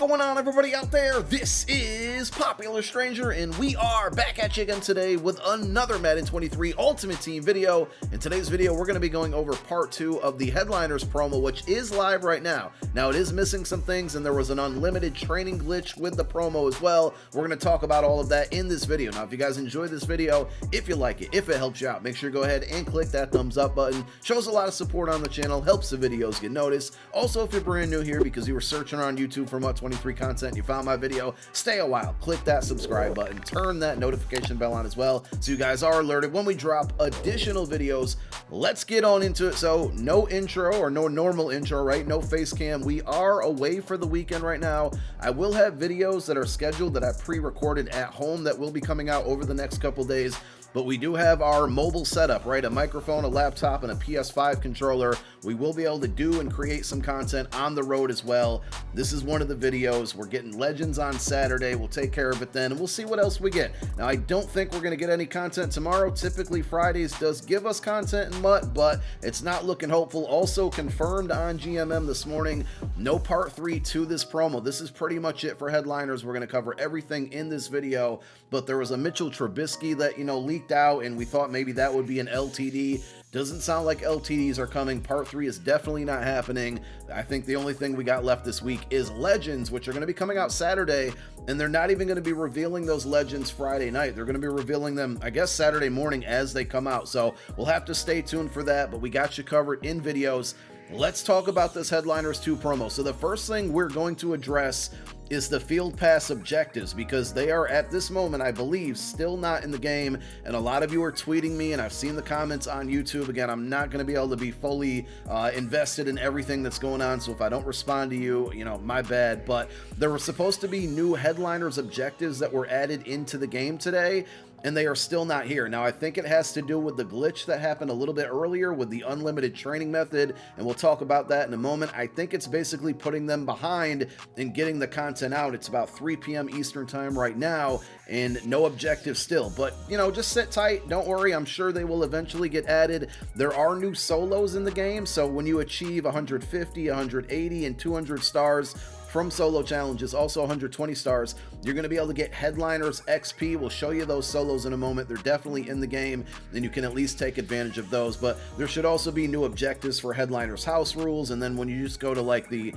going on, everybody out there? This is Popular Stranger, and we are back at you again today with another Madden 23 Ultimate Team video. In today's video, we're going to be going over part 2 of the Headliners promo, which is live right now. Now, it is missing some things, and there was an unlimited training glitch with the promo as well. We're going to talk about all of that in this video. Now, if you guys enjoyed this video, if you like it, if it helps you out, make sure to go ahead and click that thumbs up button. Shows a lot of support on the channel, helps the videos get noticed. Also, if you're brand new here because you were searching on YouTube for Mud 23 content, you found my video, stay a while, click that subscribe button, turn that notification bell on as well so you guys are alerted when we drop additional videos. Let's get on into it. So no intro, or no normal intro, right? No face cam. We are away for the weekend right now. I will have videos that are scheduled that I pre-recorded at home that will be coming out over the next couple days. But we do have our mobile setup, right? A microphone, a laptop, and a PS5 controller. We will be able to do and create some content on the road as well. This is one of the videos. We're getting Legends on Saturday. We'll take care of it then, and we'll see what else we get. Now, I don't think we're going to get any content tomorrow. Typically, Fridays does give us content in MUT, but it's not looking hopeful. Also confirmed on GMM this morning, no part 3 to this promo. This is pretty much it for Headliners. We're going to cover everything in this video, but there was a Mitchell Trubisky that, leaked out, and we thought maybe that would be an LTD. Doesn't sound like LTDs are coming. Part 3 is definitely not happening. I think the only thing we got left this week is Legends, which are going to be coming out Saturday, and they're not even going to be revealing those Legends Friday night. They're going to be revealing them, I guess, Saturday morning as they come out. So we'll have to stay tuned for that, but we got you covered in videos. Let's talk about this Headliners 2 promo. So the first thing we're going to address is the Field Pass objectives, because they are at this moment, I believe, still not in the game, and a lot of you are tweeting me, and I've seen the comments on YouTube. Again, I'm not going to be able to be fully invested in everything that's going on, so if I don't respond to you, my bad. But there were supposed to be new Headliners objectives that were added into the game today, and they are still not here. Now, I think it has to do with the glitch that happened a little bit earlier with the unlimited training method, and we'll talk about that in a moment. I think it's basically putting them behind and getting the content out. It's about 3 p.m. Eastern time right now, and no objective still. But, just sit tight. Don't worry. I'm sure they will eventually get added. There are new solos in the game, so when you achieve 150, 180, and 200 stars from solo challenges, also 120 stars, you're going to be able to get Headliners XP. We'll show you those solos in a moment. They're definitely in the game, and you can at least take advantage of those. But there should also be new objectives for Headliners house rules, and then when you just go to like the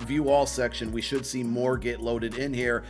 view all section, we should see more get loaded in here.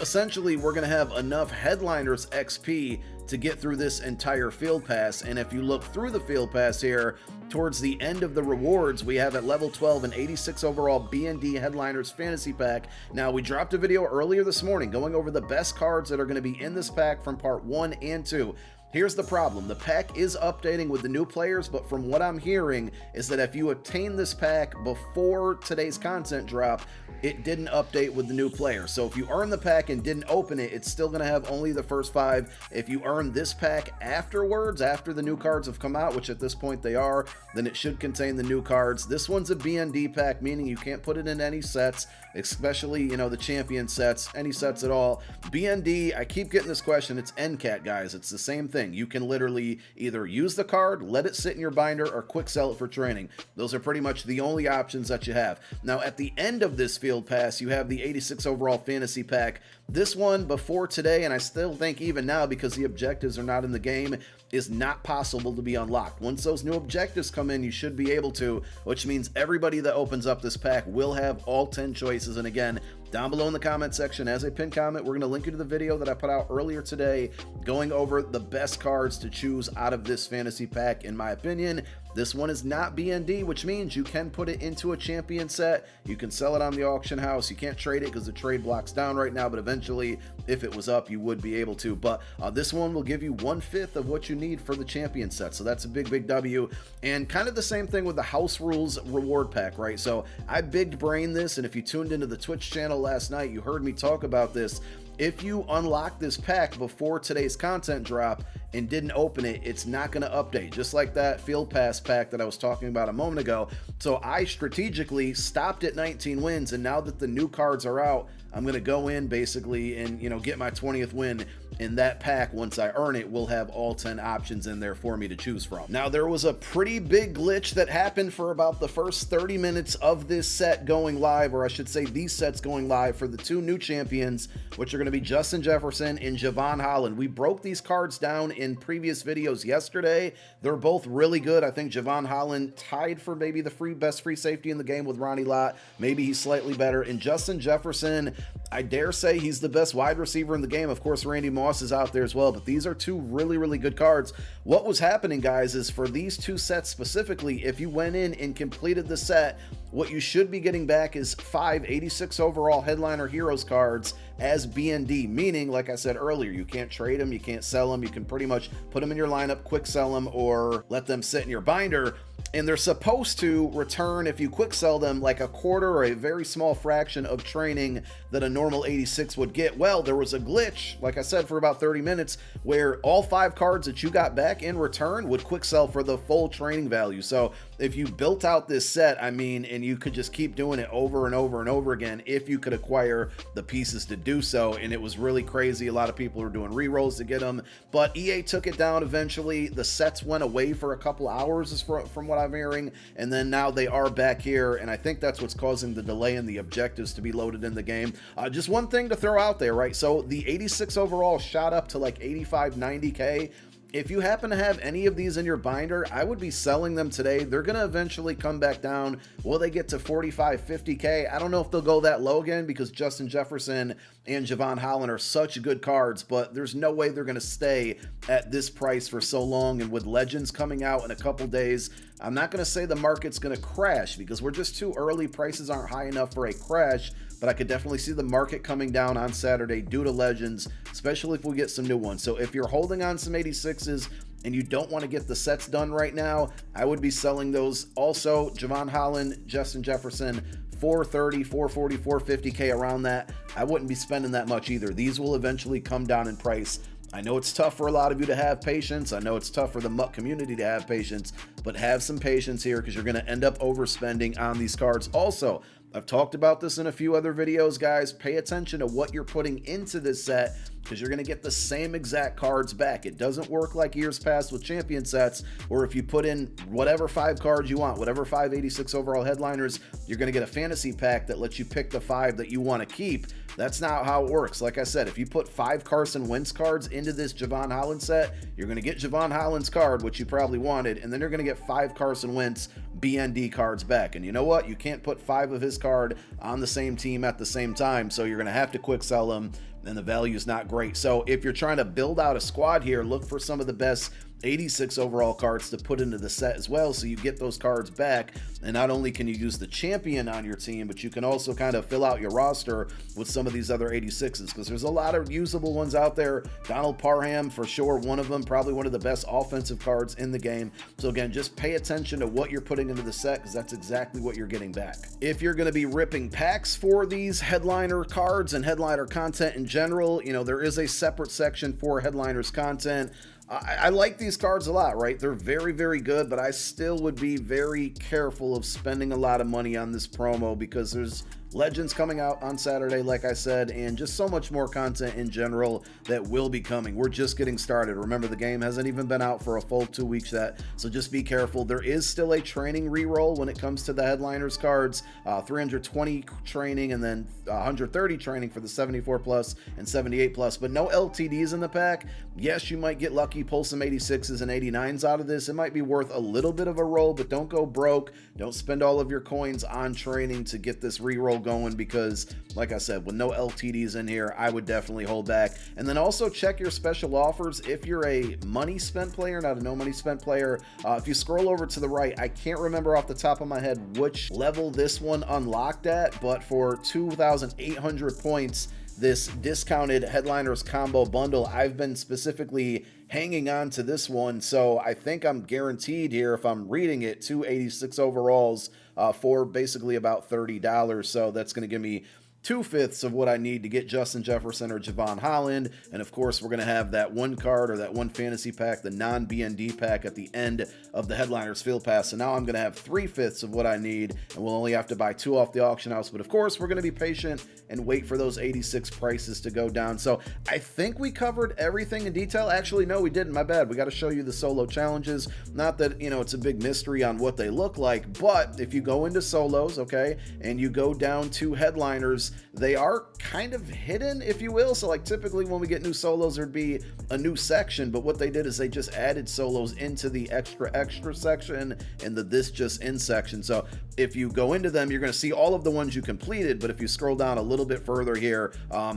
Essentially, we're going to have enough Headliners XP to get through this entire field pass. And if you look through the field pass here, towards the end of the rewards, we have at level 12 an 86 overall B&D Headliners fantasy pack. Now, we dropped a video earlier this morning going over the best cards that are going to be in this pack from part 1 and 2. Here's the problem. The pack is updating with the new players, but from what I'm hearing is that if you obtain this pack before today's content drop, it didn't update with the new players. So if you earn the pack and didn't open it, it's still going to have only the first 5. If you earn this pack afterwards, after the new cards have come out, which at this point they are, then it should contain the new cards. This one's a B&D pack, meaning you can't put it in any sets, especially, the champion sets, any sets at all. B&D, I keep getting this question, it's NCAT, guys. It's the same thing. You can literally either use the card, let it sit in your binder, or quick sell it for training. Those are pretty much the only options that you have. Now, at the end of this field pass, you have the 86 overall fantasy pack. This one before today, and I still think even now, because the objectives are not in the game, is not possible to be unlocked. Once those new objectives come in, you should be able to, which means everybody that opens up this pack will have all 10 choices. And again, down below in the comment section, as a pinned comment, we're going to link you to the video that I put out earlier today going over the best cards to choose out of this fantasy pack, in my opinion. This one is not B&D, which means you can put it into a champion set. You can sell it on the auction house. You can't trade it because the trade block's down right now, but eventually, if it was up, you would be able to. But this one will give you 1/5 of what you need for the champion set. So that's a big, big W. And kind of the same thing with the house rules reward pack, right? So I big brained this, and if you tuned into the Twitch channel last night, you heard me talk about this. If you unlock this pack before today's content drop and didn't open it, it's not going to update, just like that Field Pass pack that I was talking about a moment ago. So I strategically stopped at 19 wins, and now that the new cards are out, I'm going to go in basically and, get my 20th win and that pack, once I earn it, will have all 10 options in there for me to choose from. Now, there was a pretty big glitch that happened for about the first 30 minutes of this set going live, or I should say these sets going live for the two new champions, which are going to be Justin Jefferson and Javon Holland. We broke these cards down in previous videos yesterday. They're both really good. I think Javon Holland tied for maybe the best free safety in the game with Ronnie Lott. Maybe he's slightly better. And Justin Jefferson, I dare say he's the best wide receiver in the game. Of course, Randy Moss is out there as well, but these are two really, really good cards. What was happening, guys, is for these two sets specifically, if you went in and completed the set, what you should be getting back is 5 86 overall Headliner Heroes cards as BND, meaning, like I said earlier, you can't trade them, you can't sell them, you can pretty much put them in your lineup, quick sell them, or let them sit in your binder. And they're supposed to return, if you quick sell them, like a quarter or a very small fraction of training that a normal 86 would get. Well, there was a glitch, like I said, for about 30 minutes, where all 5 cards that you got back in return would quick sell for the full training value. So if you built out this set, I mean, and you could just keep doing it over and over and over again, if you could acquire the pieces to do so. And it was really crazy. A lot of people were doing rerolls to get them, but EA took it down eventually. The sets went away for a couple hours from what I'm hearing, and then now they are back here, and I think that's what's causing the delay in the objectives to be loaded in the game. Just one thing to throw out there, right? So the 86 overall shot up to like 85, 90K. If you happen to have any of these in your binder, I would be selling them today. They're going to eventually come back down. Will they get to 45, 50K? I don't know if they'll go that low again, because Justin Jefferson and Javon Holland are such good cards, but there's no way they're going to stay at this price for so long. And with Legends coming out in a couple days, I'm not going to say the market's going to crash, because we're just too early. Prices aren't high enough for a crash, but I could definitely see the market coming down on Saturday due to Legends, especially if we get some new ones. So if you're holding on some 86s and you don't want to get the sets done right now, I would be selling those. Also, Javon Holland, Justin Jefferson, 430, 440, 450K, around that. I wouldn't be spending that much either. These will eventually come down in price. I know it's tough for a lot of you to have patience. I know it's tough for the MUT community to have patience, but have some patience here, because you're going to end up overspending on these cards. Also, I've talked about this in a few other videos, guys. Pay attention to what you're putting into this set, because you're going to get the same exact cards back. It doesn't work like years past with champion sets, where if you put in whatever 5 cards you want, whatever 586 overall headliners, you're going to get a fantasy pack that lets you pick the 5 that you want to keep. That's not how it works. Like I said, if you put 5 Carson Wentz cards into this Javon Holland set, you're going to get Javon Holland's card, which you probably wanted, and then you're going to get 5 Carson Wentz BND cards back. And you know what? You can't put 5 of his card on the same team at the same time, so you're going to have to quick sell them, and the value is not great. So if you're trying to build out a squad here, look for some of the best 86 overall cards to put into the set as well, so you get those cards back. And not only can you use the champion on your team, but you can also kind of fill out your roster with some of these other 86s, because there's a lot of usable ones out there. Donald Parham, for sure, one of them, probably one of the best offensive cards in the game. So again, just pay attention to what you're putting into the set, because that's exactly what you're getting back. If you're going to be ripping packs for these headliner cards and headliner content in general, you know, there is a separate section for headliners content. I like these cards a lot, right? They're very, very good, but I still would be very careful of spending a lot of money on this promo, because there's Legends coming out on Saturday, like I said, and just so much more content in general that will be coming. We're just getting started. Remember, the game hasn't even been out for a full 2 weeks yet, so just be careful. There is still a training reroll when it comes to the headliners cards, 320 training and then 130 training for the 74 plus and 78 plus, but no LTDs in the pack. Yes, you might get lucky, pull some 86s and 89s out of this. It might be worth a little bit of a roll, but don't go broke. Don't spend all of your coins on training to get this reroll going, because like I said, with no LTDs in here, I would definitely hold back. And then also check your special offers if you're a money spent player, not a no money spent player. If you scroll over to the right, I can't remember off the top of my head which level this one unlocked at, but for 2,800 points, this discounted headliners combo bundle, I've been specifically hanging on to this one, so I think I'm guaranteed here, if I'm reading it, 286 overalls for basically about $30. So that's going to give me 2/5 of what I need to get Justin Jefferson or Javon Holland. And of course, we're going to have that one card or that one fantasy pack, the non-BND pack at the end of the Headliners Field Pass. So now I'm going to have 3/5 of what I need, and we'll only have to buy 2 off the auction house. But of course, we're going to be patient and wait for those 86 prices to go down. So I think we covered everything in detail. Actually, no, we didn't. My bad. We got to show you the solo challenges. Not that, you know, it's a big mystery on what they look like, but if you go into solos, okay, and you go down to Headliners, they are kind of hidden, if you will. So like typically when we get new solos, there'd be a new section, but what they did is they just added solos into the extra section and the this just in section. So if you go into them, you're going to see all of the ones you completed, but if you scroll down a little bit further here,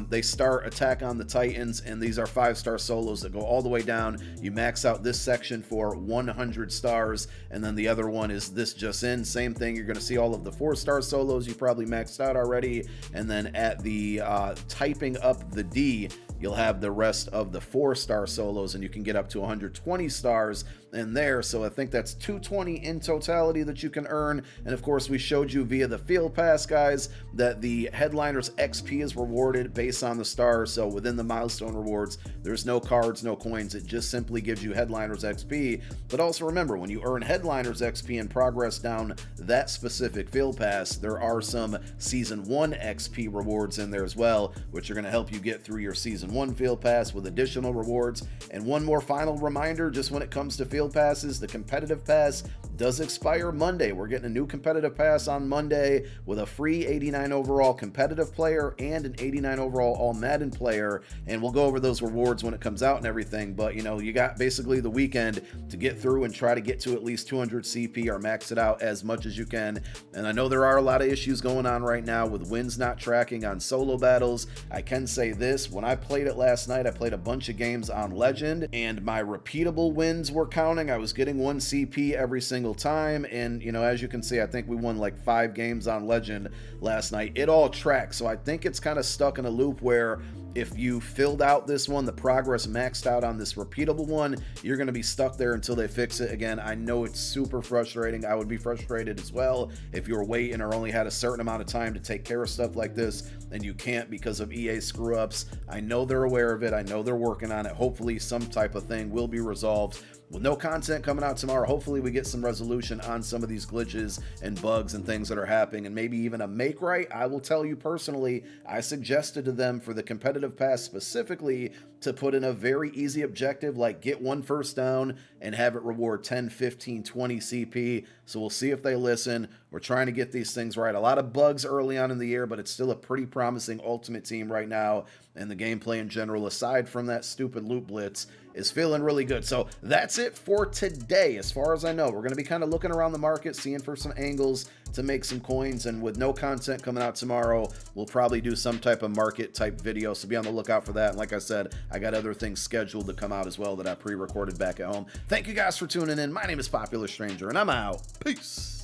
they start Attack on the Titans, and these are 5-star solos that go all the way down. You max out this section for 100 stars, and then the other one is this just in. Same thing, you're going to see all of the 4-star solos you probably maxed out already, and then at the typing up the D, you'll have the rest of the 4-star solos, and you can get up to 120 stars in there. So I think that's 220 in totality that you can earn. And of course, we showed you via the field pass, guys, that the Headliners XP is rewarded based on the stars. So within the milestone rewards, there's no cards, no coins. It just simply gives you Headliners XP. But also remember, when you earn Headliners XP and progress down that specific field pass, there are some Season 1 XP rewards in there as well, which are going to help you get through your Season 1 field pass with additional rewards. And one more final reminder, just when it comes to field passes, the competitive pass does expire Monday. We're getting a new competitive pass on Monday with a free 89 overall competitive player and an 89 overall all Madden player, and we'll go over those rewards when it comes out and everything. But you know, you got basically the weekend to get through and try to get to at least 200 CP or max it out as much as you can. And I know there are a lot of issues going on right now with wins not tracking on solo battles. I can say this, when I played it last night, I played a bunch of games on Legend, and my repeatable wins were counting. I was getting 1 CP every single time, and you know, as you can see, I think we won like 5 games on Legend last night. It all tracks, so I think it's kind of stuck in a loop where if you filled out this one, the progress maxed out on this repeatable one, you're going to be stuck there until they fix it. Again, I know it's super frustrating. I would be frustrated as well if you were waiting or only had a certain amount of time to take care of stuff like this and you can't because of EA screw ups. I know they're aware of it. I know they're working on it. Hopefully some type of thing will be resolved. With no content coming out tomorrow, hopefully we get some resolution on some of these glitches and bugs and things that are happening, and maybe even a make right. I will tell you personally, I suggested to them for the competitive pass specifically to put in a very easy objective like get 1 first down and have it reward 10, 15, 20 CP. So we'll see if they listen. We're trying to get these things right. A lot of bugs early on in the year, but it's still a pretty promising Ultimate team right now, and the gameplay in general, aside from that stupid loot blitz, is feeling really good. So that's it for today. As far as I know, we're going to be kind of looking around the market, seeing for some angles to make some coins, and with no content coming out tomorrow, we'll probably do some type of market type video, so be on the lookout for that. And like I said, I got other things scheduled to come out as well that I pre-recorded back at home. Thank you guys for tuning in. My name is Popular Stranger, and I'm out. Peace.